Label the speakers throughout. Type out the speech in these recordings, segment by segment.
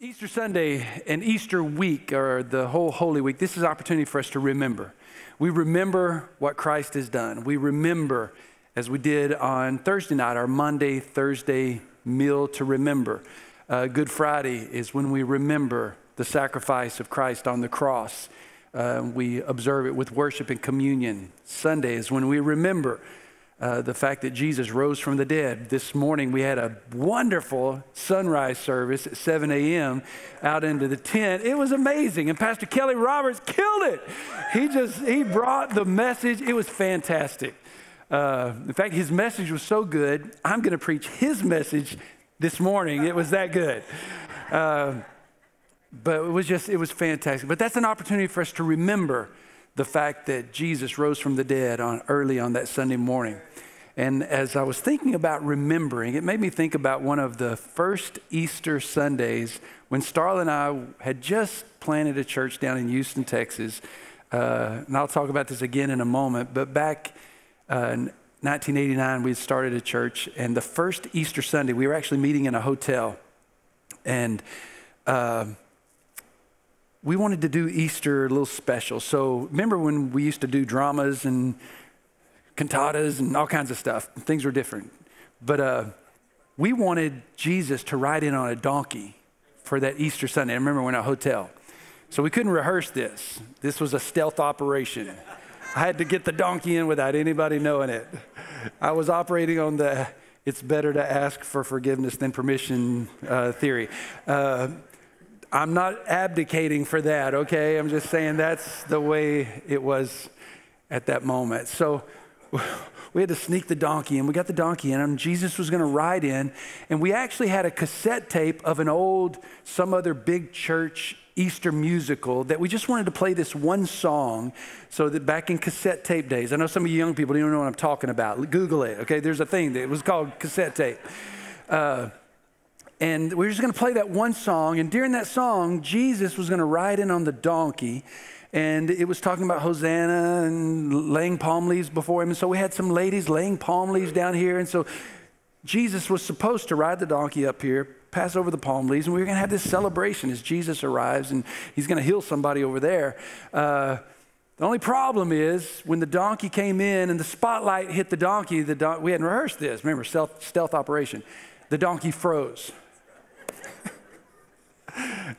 Speaker 1: Easter Sunday and Easter week, or the whole Holy Week, this is an opportunity for us to remember. We remember what Christ has done. We remember, as we did on Thursday night, our Monday, Thursday meal to remember. Good Friday is when we remember the sacrifice of Christ on the cross. We observe it with worship and communion. Sunday is when we remember the fact that Jesus rose from the dead. This morning we had a wonderful sunrise service at 7 a.m. out into the tent. It was amazing, and Pastor Kelly Roberts killed it. He brought the message. It was fantastic. In fact, his message was so good, I'm going to preach his message this morning. It was that good. But it was fantastic. But that's an opportunity for us to remember the fact that Jesus rose from the dead early on that Sunday morning. And as I was thinking about remembering, it made me think about one of the first Easter Sundays when Starla and I had just planted a church down in Houston, Texas. And I'll talk about this again in a moment. But back in 1989, we had started a church. And the first Easter Sunday, we were actually meeting in a hotel. And we wanted to do Easter a little special. So remember when we used to do dramas and cantatas and all kinds of stuff? Things were different. But we wanted Jesus to ride in on a donkey for that Easter Sunday. I remember we're in a hotel. So we couldn't rehearse this. This was a stealth operation. I had to get the donkey in without anybody knowing it. I was operating on the it's better to ask for forgiveness than permission theory. I'm not abdicating for that, okay? I'm just saying that's the way it was at that moment. So we had to sneak the donkey in. We got the donkey in, and Jesus was going to ride in. And we actually had a cassette tape of some other big church Easter musical that we just wanted to play this one song so that back in cassette tape days, I know some of you young people don't know what I'm talking about. Google it, okay? There's a thing that was called cassette tape. And we were just going to play that one song. And during that song, Jesus was going to ride in on the donkey. And it was talking about Hosanna and laying palm leaves before him. And so we had some ladies laying palm leaves down here. And so Jesus was supposed to ride the donkey up here, pass over the palm leaves. And we were going to have this celebration as Jesus arrives. And he's going to heal somebody over there. The only problem is when the donkey came in and the spotlight hit the donkey, we hadn't rehearsed this. Remember, stealth operation. The donkey froze.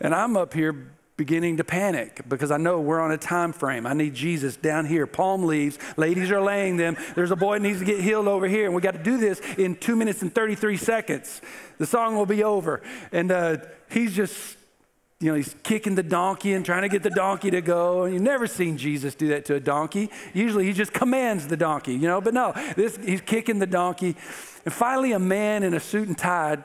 Speaker 1: And I'm up here beginning to panic because I know we're on a time frame. I need Jesus down here, palm leaves. Ladies are laying them. There's a boy that needs to get healed over here. And we got to do this in 2 minutes and 33 seconds. The song will be over. And he's just, he's kicking the donkey and trying to get the donkey to go. And you've never seen Jesus do that to a donkey. Usually he just commands the donkey, but no, he's kicking the donkey. And finally a man in a suit and tie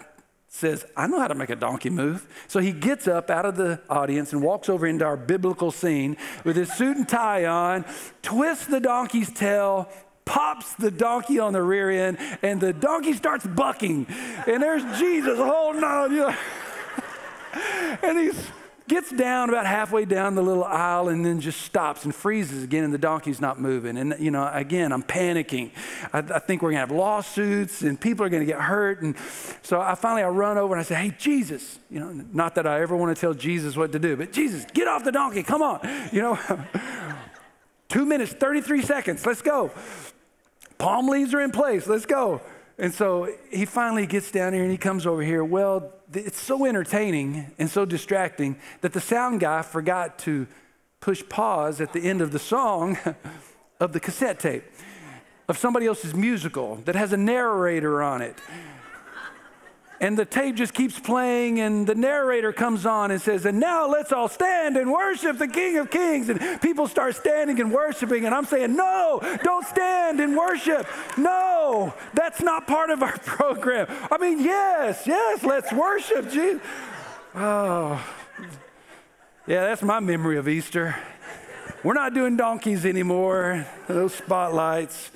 Speaker 1: says, I know how to make a donkey move. So he gets up out of the audience and walks over into our biblical scene with his suit and tie on, twists the donkey's tail, pops the donkey on the rear end, and the donkey starts bucking. And there's Jesus holding on. And he gets down about halfway down the little aisle and then just stops and freezes again, and the donkey's not moving. And, again, I'm panicking. I think we're going to have lawsuits and people are going to get hurt. And so I run over and I say, hey, Jesus, not that I ever want to tell Jesus what to do, but Jesus, get off the donkey. Come on. 2 minutes, 33 seconds. Let's go. Palm leaves are in place. Let's go. And so he finally gets down here and he comes over here. Well, it's so entertaining and so distracting that the sound guy forgot to push pause at the end of the song of the cassette tape of somebody else's musical that has a narrator on it. And the tape just keeps playing, and the narrator comes on and says, and now let's all stand and worship the King of Kings. And people start standing and worshiping, and I'm saying, no, don't stand and worship. No, that's not part of our program. I mean, yes, let's worship Jesus. Oh, yeah, that's my memory of Easter. We're not doing donkeys anymore, those spotlights.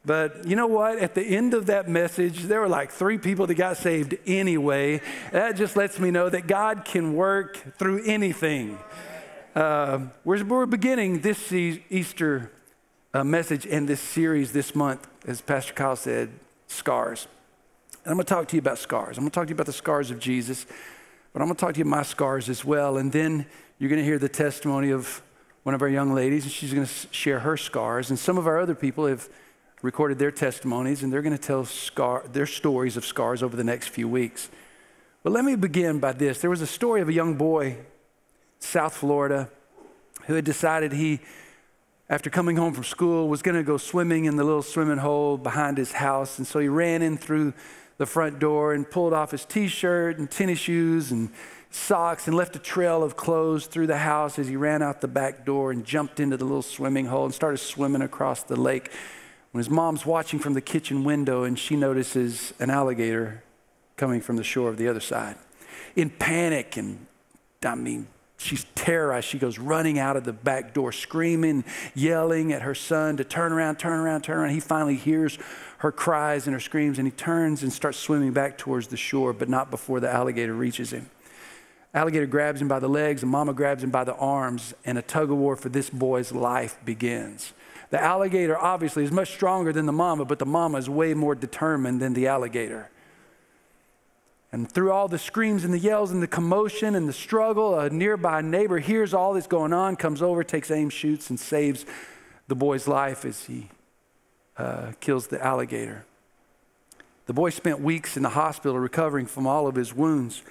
Speaker 1: But you know what? At the end of that message, there were like 3 people that got saved anyway. That just lets me know that God can work through anything. We're beginning this Easter message and this series this month, as Pastor Kyle said, Scars. And I'm going to talk to you about scars. I'm going to talk to you about the scars of Jesus. But I'm going to talk to you about my scars as well. And then you're going to hear the testimony of one of our young ladies, and she's going to share her scars. And some of our other people have recorded their testimonies, and they're going to tell their stories of scars over the next few weeks. But let me begin by this. There was a story of a young boy, South Florida, who had decided he, after coming home from school, was going to go swimming in the little swimming hole behind his house. And so he ran in through the front door and pulled off his t-shirt and tennis shoes and socks and left a trail of clothes through the house as he ran out the back door and jumped into the little swimming hole and started swimming across the lake. When his mom's watching from the kitchen window and she notices an alligator coming from the shore of the other side. In panic, and she's terrorized. She goes running out of the back door, screaming, yelling at her son to turn around, turn around, turn around. He finally hears her cries and her screams, and he turns and starts swimming back towards the shore, but not before the alligator reaches him. Alligator grabs him by the legs, and mama grabs him by the arms, and a tug of war for this boy's life begins. The alligator obviously is much stronger than the mama, but the mama is way more determined than the alligator. And through all the screams and the yells and the commotion and the struggle, a nearby neighbor hears all this going on, comes over, takes aim, shoots, and saves the boy's life as he kills the alligator. The boy spent weeks in the hospital recovering from all of his wounds.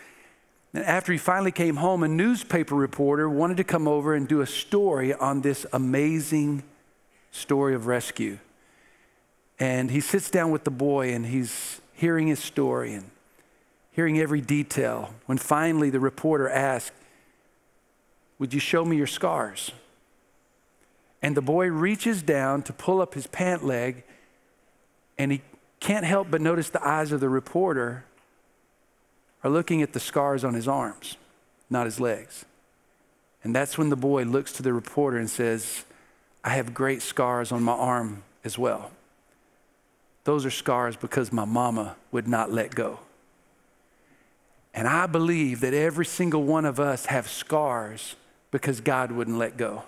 Speaker 1: And after he finally came home, a newspaper reporter wanted to come over and do a story on this amazing story of rescue. And he sits down with the boy and he's hearing his story and hearing every detail, when finally the reporter asked, "Would you show me your scars?" And the boy reaches down to pull up his pant leg, and he can't help but notice the eyes of the reporter are looking at the scars on his arms, not his legs. And that's when the boy looks to the reporter and says, "I have great scars on my arm as well. Those are scars because my mama would not let go." And I believe that every single one of us have scars because God wouldn't let go.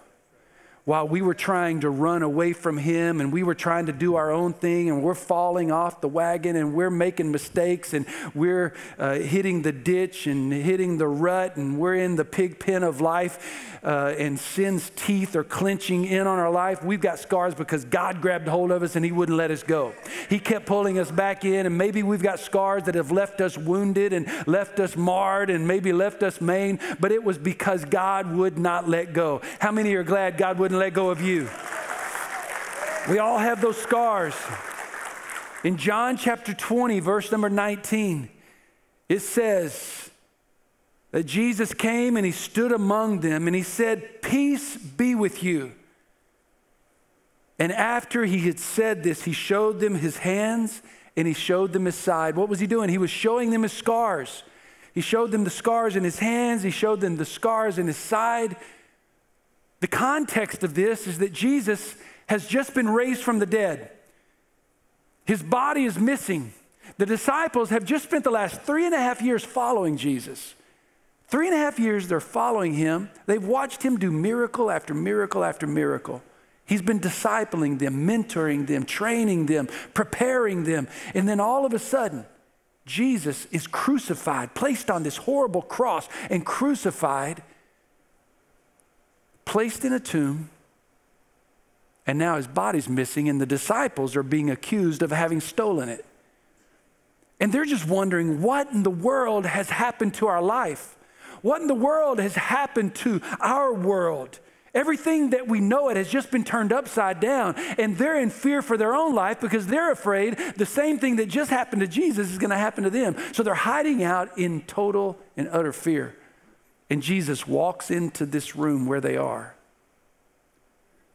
Speaker 1: While we were trying to run away from him and we were trying to do our own thing and we're falling off the wagon and we're making mistakes and we're hitting the ditch and hitting the rut and we're in the pig pen of life and sin's teeth are clenching in on our life, we've got scars because God grabbed hold of us and he wouldn't let us go. He kept pulling us back in, and maybe we've got scars that have left us wounded and left us marred and maybe left us maimed, but it was because God would not let go. How many are glad God wouldn't let go of you? We all have those scars. In John chapter 20, verse number 19, it says that Jesus came and he stood among them and he said, "Peace be with you." And after he had said this, he showed them his hands and he showed them his side. What was he doing? He was showing them his scars. He showed them the scars in his hands. He showed them the scars in his side. The context of this is that Jesus has just been raised from the dead. His body is missing. The disciples have just spent the last 3.5 years following Jesus. 3.5 years they're following him. They've watched him do miracle after miracle after miracle. He's been discipling them, mentoring them, training them, preparing them. And then all of a sudden, Jesus is crucified, placed on this horrible cross and crucified, placed in a tomb, and now his body's missing and the disciples are being accused of having stolen it. And they're just wondering, what in the world has happened to our life? What in the world has happened to our world? Everything that we know it has just been turned upside down, and they're in fear for their own life because they're afraid the same thing that just happened to Jesus is going to happen to them. So they're hiding out in total and utter fear. And Jesus walks into this room where they are.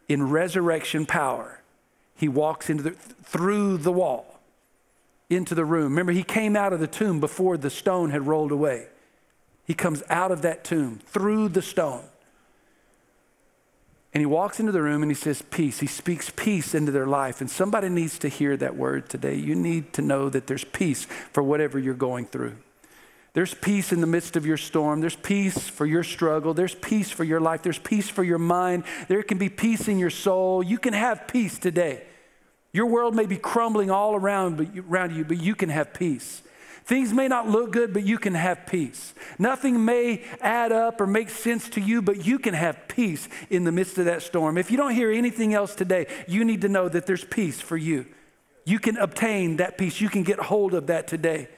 Speaker 1: In resurrection power, he walks through the wall into the room. Remember, he came out of the tomb before the stone had rolled away. He comes out of that tomb through the stone. And he walks into the room and he says, "Peace." He speaks peace into their life. And somebody needs to hear that word today. You need to know that there's peace for whatever you're going through. There's peace in the midst of your storm. There's peace for your struggle. There's peace for your life. There's peace for your mind. There can be peace in your soul. You can have peace today. Your world may be crumbling all around you, but you can have peace. Things may not look good, but you can have peace. Nothing may add up or make sense to you, but you can have peace in the midst of that storm. If you don't hear anything else today, you need to know that there's peace for you. You can obtain that peace. You can get hold of that today.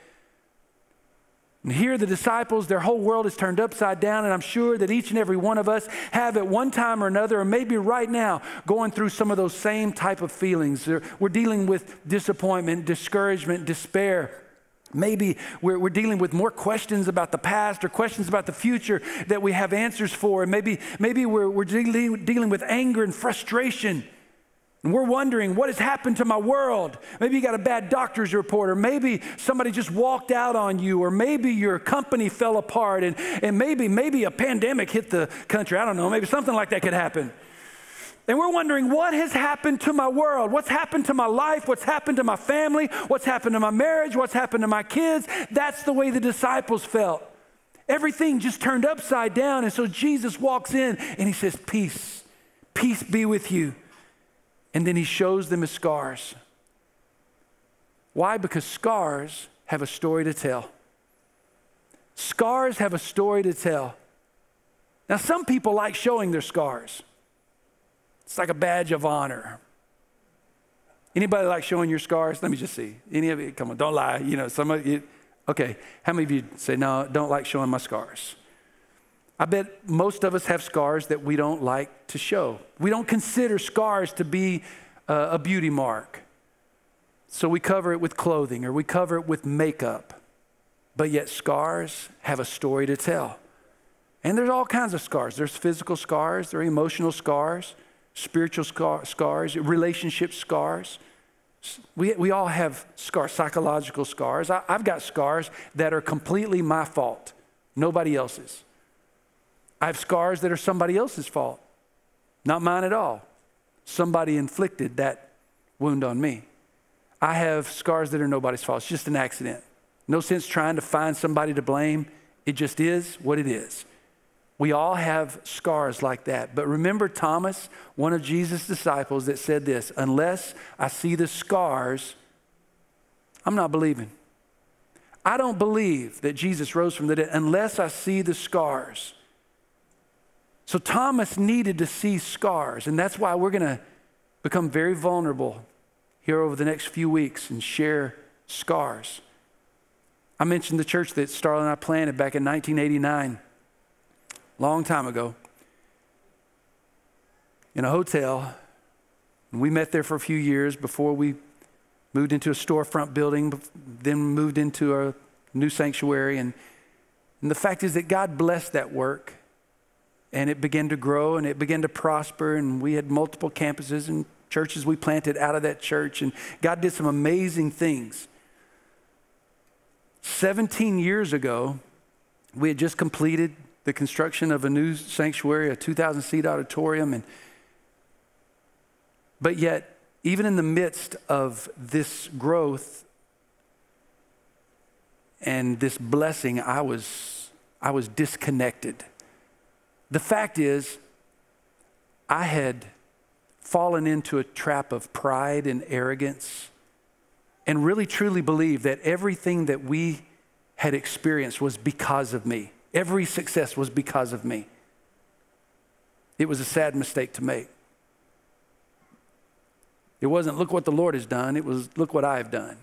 Speaker 1: And here the disciples, their whole world is turned upside down, and I'm sure that each and every one of us have at one time or another, or maybe right now, going through some of those same type of feelings. We're dealing with disappointment, discouragement, despair. Maybe we're dealing with more questions about the past or questions about the future that we have answers for. And maybe we're dealing with anger and frustration. And we're wondering, what has happened to my world? Maybe you got a bad doctor's report, or maybe somebody just walked out on you, or maybe your company fell apart, and maybe a pandemic hit the country. I don't know, maybe something like that could happen. And we're wondering, what has happened to my world? What's happened to my life? What's happened to my family? What's happened to my marriage? What's happened to my kids? That's the way the disciples felt. Everything just turned upside down. And so Jesus walks in and he says, peace, peace be with you. And then he shows them his scars. Why? Because scars have a story to tell. Scars have a story to tell. Now, some people like showing their scars. It's like a badge of honor. Anybody like showing your scars? Let me just see. Any of you? Come on, don't lie. You know, some of you. Okay, how many of you say, no, don't like showing my scars? I bet most of us have scars that we don't like to show. We don't consider scars to be a beauty mark. So we cover it with clothing or we cover it with makeup. But yet scars have a story to tell. And there's all kinds of scars. There's physical scars, there are emotional scars, spiritual scars, relationship scars. We all have scars, psychological scars. I've got scars that are completely my fault, nobody else's. I have scars that are somebody else's fault, not mine at all. Somebody inflicted that wound on me. I have scars that are nobody's fault. It's just an accident. No sense trying to find somebody to blame. It just is what it is. We all have scars like that. But remember Thomas, one of Jesus' disciples, that said this, unless I see the scars, I'm not believing. I don't believe that Jesus rose from the dead unless I see the scars. So Thomas needed to see scars, and that's why we're going to become very vulnerable here over the next few weeks and share scars. I mentioned the church that Starla and I planted back in 1989, long time ago, in a hotel. And we met there for a few years before we moved into a storefront building, then moved into a new sanctuary. And the fact is that God blessed that work. And it began to grow and it began to prosper, and we had multiple campuses and churches we planted out of that church, and God did some amazing things. 17 years ago, we had just completed the construction of a new sanctuary, a 2,000-seat auditorium, but yet, even in the midst of this growth and this blessing, I was disconnected. The fact is, I had fallen into a trap of pride and arrogance and really truly believed that everything that we had experienced was because of me. Every success was because of me. It was a sad mistake to make. It wasn't, look what the Lord has done. It was, look what I have done.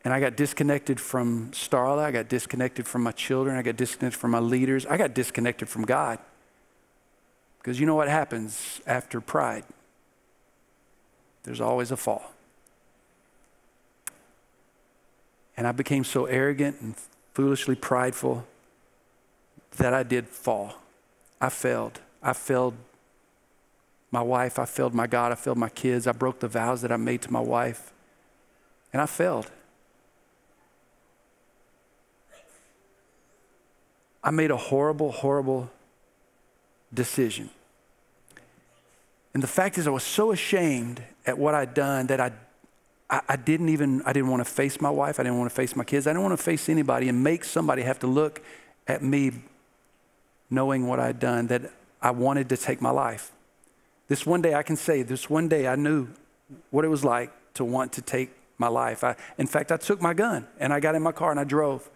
Speaker 1: And I got disconnected from Starla. I got disconnected from my children. I got disconnected from my leaders. I got disconnected from God. Because you know what happens after pride? There's always a fall. And I became so arrogant and foolishly prideful that I did fall. I failed. I failed my wife. I failed my God. I failed my kids. I broke the vows that I made to my wife. And I failed. I made a horrible, horrible decision. And the fact is, I was so ashamed at what I'd done that I didn't want to face my wife. I didn't want to face my kids. I didn't want to face anybody and make somebody have to look at me knowing what I'd done, that I wanted to take my life. This one day I can say, this one day I knew what it was like to want to take my life. In fact, I took my gun and I got in my car and I drove.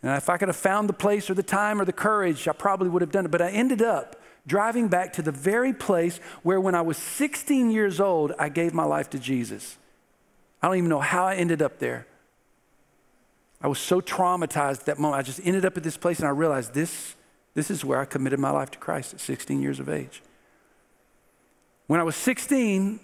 Speaker 1: And if I could have found the place or the time or the courage, I probably would have done it. But I ended up driving back to the very place where when I was 16 years old, I gave my life to Jesus. I don't even know how I ended up there. I was so traumatized at that moment. I just ended up at this place and I realized this is where I committed my life to Christ at 16 years of age. When I was 16,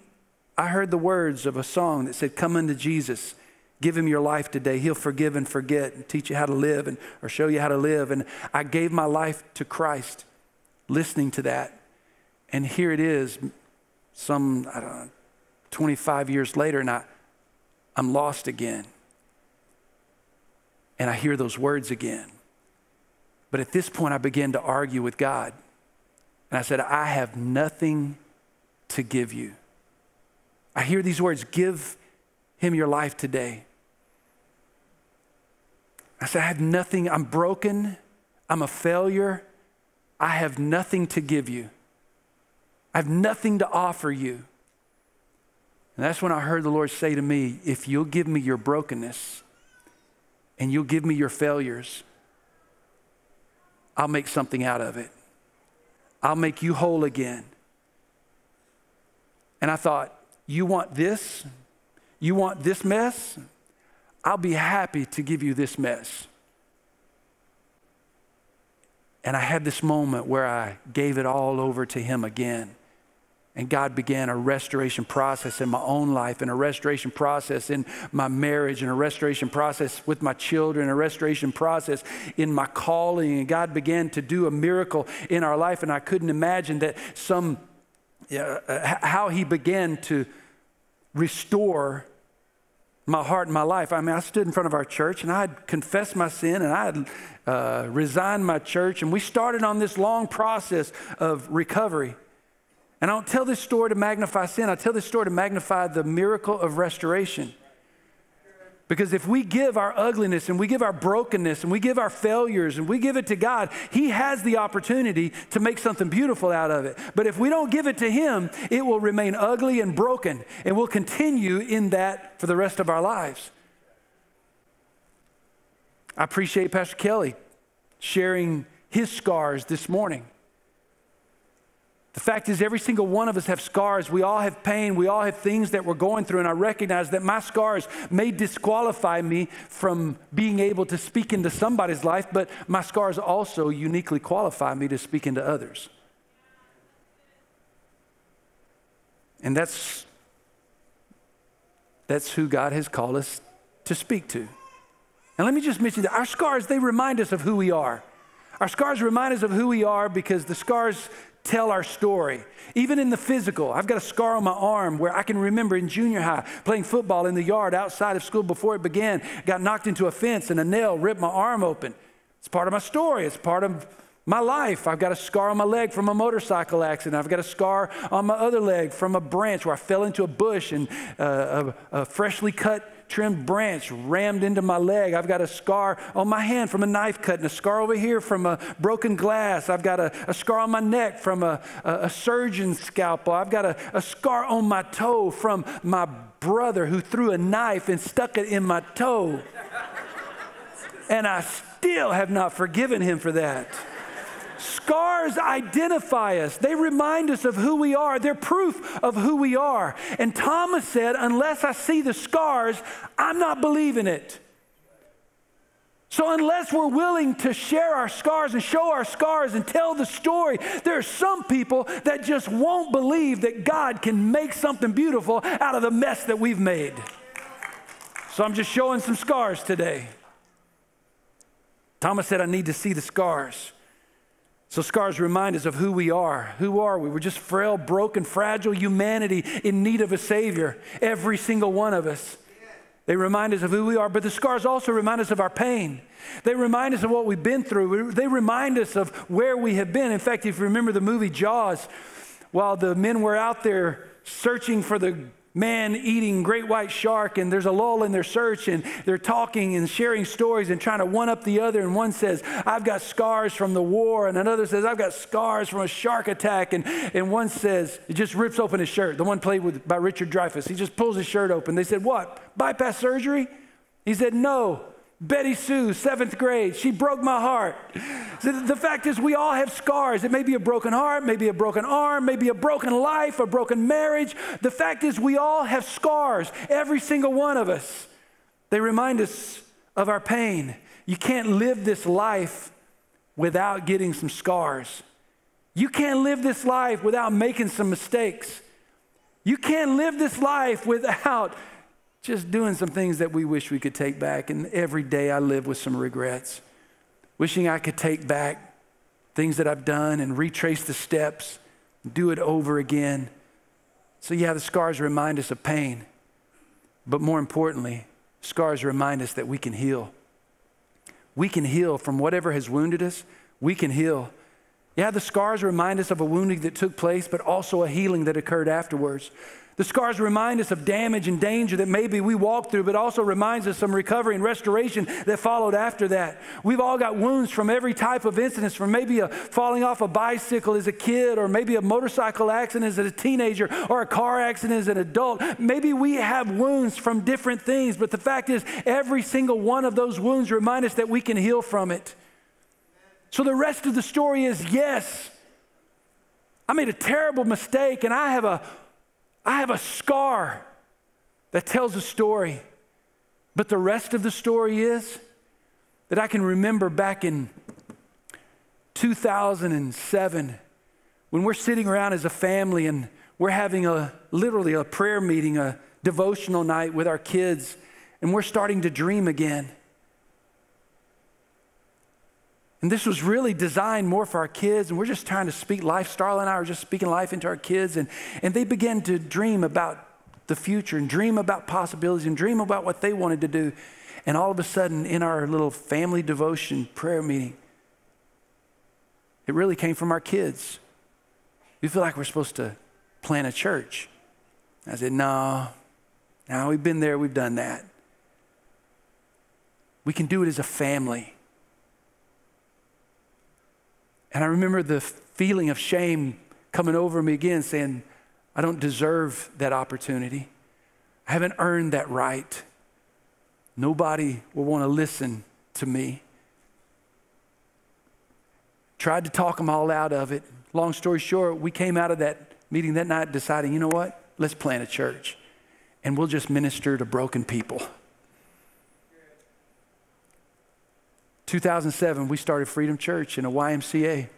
Speaker 1: I heard the words of a song that said, "Come unto Jesus, give him your life today. He'll forgive and forget and teach you how to live or show you how to live." And I gave my life to Christ listening to that. And here it is, some, 25 years later, and I'm lost again. And I hear those words again. But at this point, I began to argue with God. And I said, "I have nothing to give you." I hear these words, "Give him your life today." I said, "I have nothing. I'm broken. I'm a failure. I have nothing to give you. I have nothing to offer you." And that's when I heard the Lord say to me, "If you'll give me your brokenness and you'll give me your failures, I'll make something out of it. I'll make you whole again." And I thought, you want this? You want this mess? I'll be happy to give you this mess. And I had this moment where I gave it all over to him again. And God began a restoration process in my own life, and a restoration process in my marriage, and a restoration process with my children, a restoration process in my calling. And God began to do a miracle in our life, and I couldn't imagine that how he began to restore my heart and my life. I mean, I stood in front of our church and I had confessed my sin and I had resigned my church, and we started on this long process of recovery. And I don't tell this story to magnify sin. I tell this story to magnify the miracle of restoration. Because if we give our ugliness and we give our brokenness and we give our failures and we give it to God, he has the opportunity to make something beautiful out of it. But if we don't give it to him, it will remain ugly and broken, and we'll continue in that for the rest of our lives. I appreciate Pastor Kelly sharing his scars this morning. The fact is, every single one of us have scars. We all have pain. We all have things that we're going through. And I recognize that my scars may disqualify me from being able to speak into somebody's life, but my scars also uniquely qualify me to speak into others. And that's who God has called us to speak to. And let me just mention that our scars, they remind us of who we are. Our scars remind us of who we are because the scars tell our story. Even in the physical, I've got a scar on my arm where I can remember in junior high playing football in the yard outside of school before it began, got knocked into a fence and a nail ripped my arm open. It's part of my story. It's part of my life. I've got a scar on my leg from a motorcycle accident. I've got a scar on my other leg from a branch where I fell into a bush and a freshly cut trimmed branch rammed into my leg. I've got a scar on my hand from a knife cut and a scar over here from a broken glass. I've got a scar on my neck from a surgeon's scalpel. I've got a scar on my toe from my brother who threw a knife and stuck it in my toe. And I still have not forgiven him for that. Scars identify us. They remind us of who we are. They're proof of who we are. And Thomas said, unless I see the scars, I'm not believing it. So unless we're willing to share our scars and show our scars and tell the story, there are some people that just won't believe that God can make something beautiful out of the mess that we've made. So I'm just showing some scars today. Thomas said, I need to see the scars. So scars remind us of who we are. Who are we? We're just frail, broken, fragile humanity in need of a Savior. Every single one of us. They remind us of who we are, but the scars also remind us of our pain. They remind us of what we've been through. They remind us of where we have been. In fact, if you remember the movie Jaws, while the men were out there searching for the man-eating great white shark, and there's a lull in their search, and they're talking and sharing stories and trying to one up the other. And one says, I've got scars from the war, and another says, I've got scars from a shark attack. And one says, he just rips open his shirt. The one played by Richard Dreyfuss. He just pulls his shirt open. They said, what, bypass surgery? He said, no. Betty Sue, 7th grade, she broke my heart. So the fact is, we all have scars. It may be a broken heart, maybe a broken arm, maybe a broken life, a broken marriage. The fact is, we all have scars, every single one of us. They remind us of our pain. You can't live this life without getting some scars. You can't live this life without making some mistakes. You can't live this life without just doing some things that we wish we could take back. And every day I live with some regrets, wishing I could take back things that I've done and retrace the steps, do it over again. So yeah, the scars remind us of pain, but more importantly, scars remind us that we can heal. We can heal from whatever has wounded us. We can heal. Yeah, the scars remind us of a wounding that took place, but also a healing that occurred afterwards. The scars remind us of damage and danger that maybe we walked through, but also reminds us of some recovery and restoration that followed after that. We've all got wounds from every type of incidents, from maybe a falling off a bicycle as a kid, or maybe a motorcycle accident as a teenager, or a car accident as an adult. Maybe we have wounds from different things, but the fact is, every single one of those wounds remind us that we can heal from it. So the rest of the story is, yes, I made a terrible mistake, and I have a scar that tells a story. But the rest of the story is that I can remember back in 2007 when we're sitting around as a family and we're having literally a prayer meeting, a devotional night with our kids, and we're starting to dream again. And this was really designed more for our kids, and we're just trying to speak life. Starla and I are just speaking life into our kids, and they began to dream about the future and dream about possibilities and dream about what they wanted to do. And all of a sudden, in our little family devotion prayer meeting, it really came from our kids. We feel like we're supposed to plant a church. I said, no, we've been there, we've done that. We can do it as a family. And I remember the feeling of shame coming over me again, saying, I don't deserve that opportunity. I haven't earned that right. Nobody will want to listen to me. Tried to talk them all out of it. Long story short, we came out of that meeting that night deciding, you know what? Let's plant a church, and we'll just minister to broken people. 2007, we started Freedom Church in a YMCA.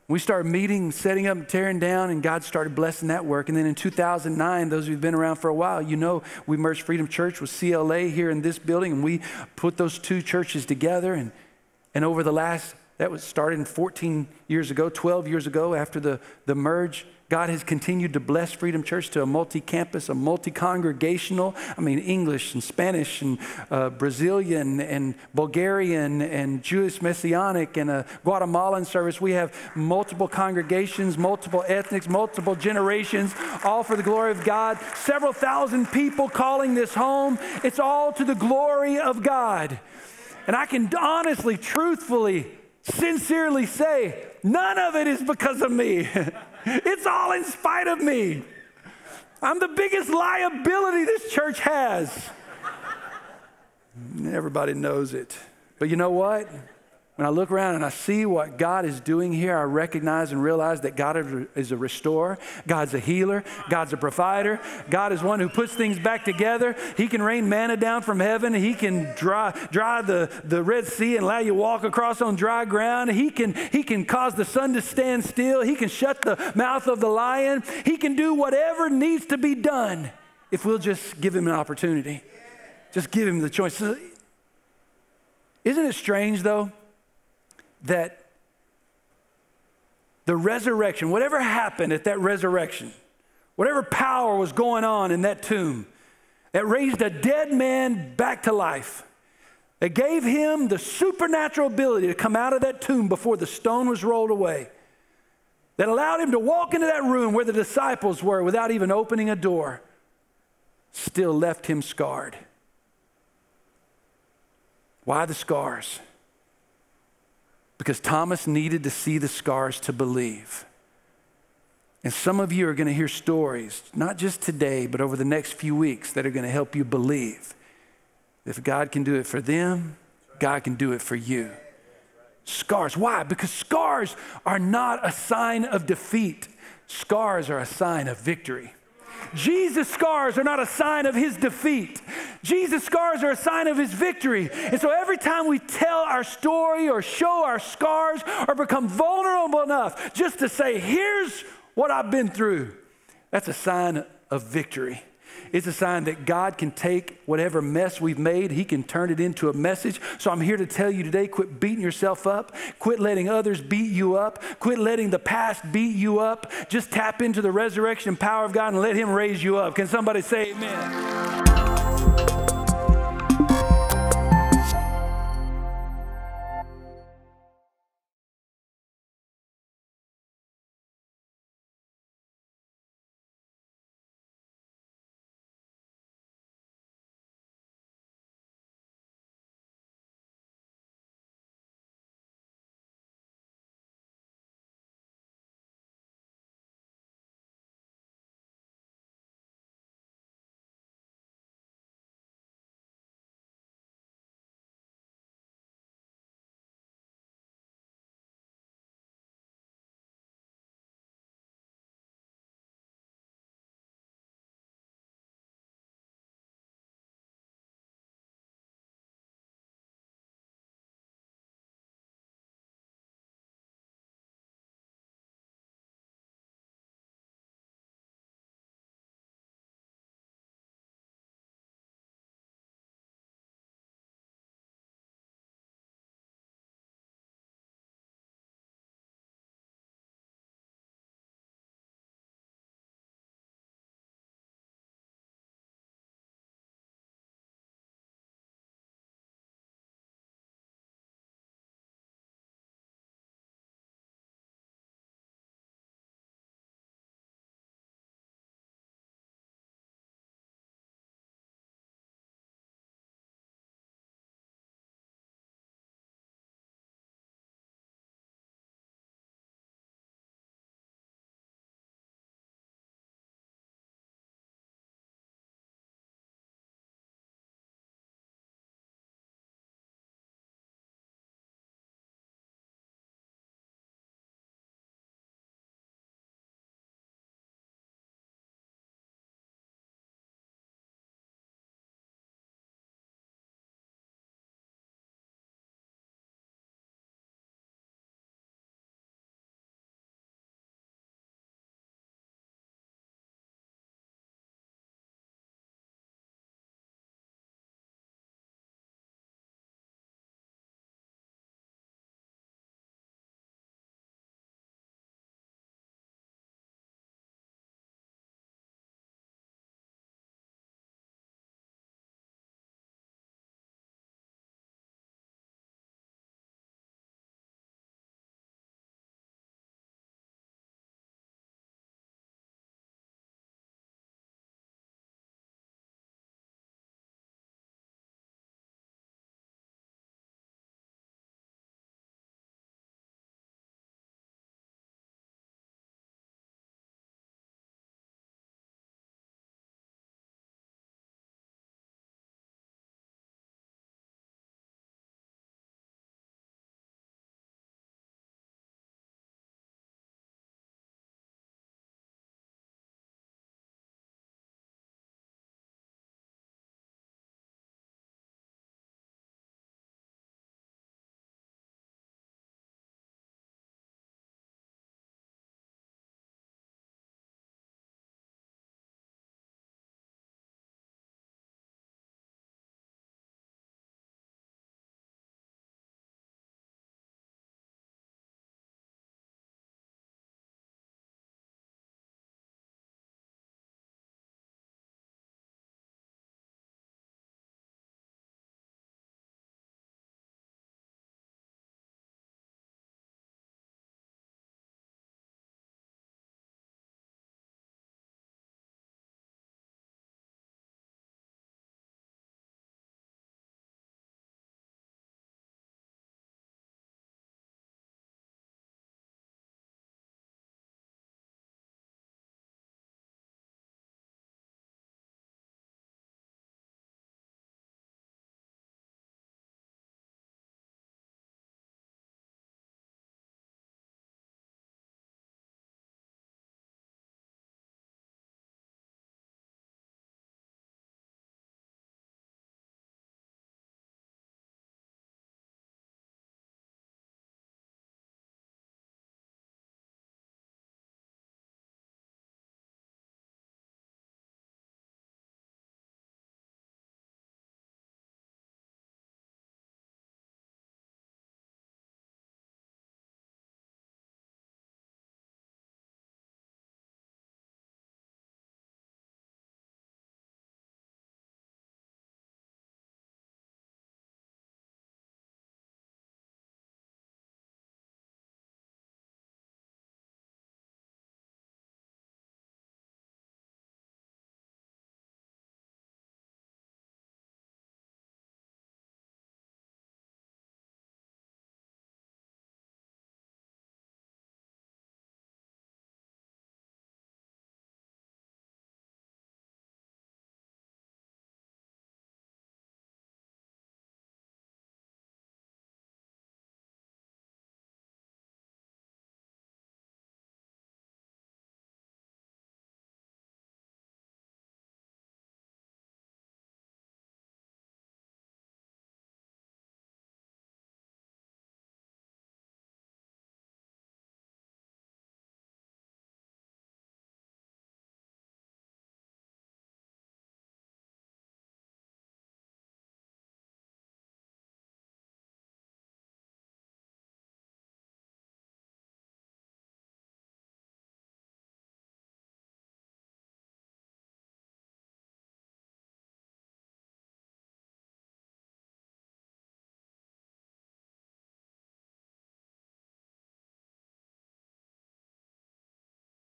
Speaker 1: We started meeting, setting up, and tearing down, and God started blessing that work. And then in 2009, those who've been around for a while, you know, we merged Freedom Church with CLA here in this building, and we put those two churches together. And over the last, that was started in 14 years ago, 12 years ago after the merge, God has continued to bless Freedom Church to a multi-campus, a multi-congregational, English and Spanish and Brazilian and Bulgarian and Jewish Messianic and a Guatemalan service. We have multiple congregations, multiple ethnics, multiple generations, all for the glory of God. Several thousand people calling this home. It's all to the glory of God. And I can honestly, truthfully, sincerely say, none of it is because of me. It's all in spite of me. I'm the biggest liability this church has. Everybody knows it. But you know what? When I look around and I see what God is doing here, I recognize and realize that God is a restorer. God's a healer. God's a provider. God is one who puts things back together. He can rain manna down from heaven. He can dry the Red Sea and allow you to walk across on dry ground. He can cause the sun to stand still. He can shut the mouth of the lion. He can do whatever needs to be done if we'll just give him an opportunity. Just give him the choice. Isn't it strange, though, that the resurrection, whatever happened at that resurrection, whatever power was going on in that tomb that raised a dead man back to life, that gave him the supernatural ability to come out of that tomb before the stone was rolled away, that allowed him to walk into that room where the disciples were without even opening a door, still left him scarred. Why the scars? Because Thomas needed to see the scars to believe. And some of you are going to hear stories, not just today, but over the next few weeks, that are going to help you believe. If God can do it for them, God can do it for you. Scars. Why? Because scars are not a sign of defeat. Scars are a sign of victory. Jesus' scars are not a sign of his defeat. Jesus' scars are a sign of his victory. And so every time we tell our story or show our scars or become vulnerable enough just to say, here's what I've been through, that's a sign of victory. It's a sign that God can take whatever mess we've made, he can turn it into a message. So I'm here to tell you today, quit beating yourself up. Quit letting others beat you up. Quit letting the past beat you up. Just tap into the resurrection power of God and let him raise you up. Can somebody say amen?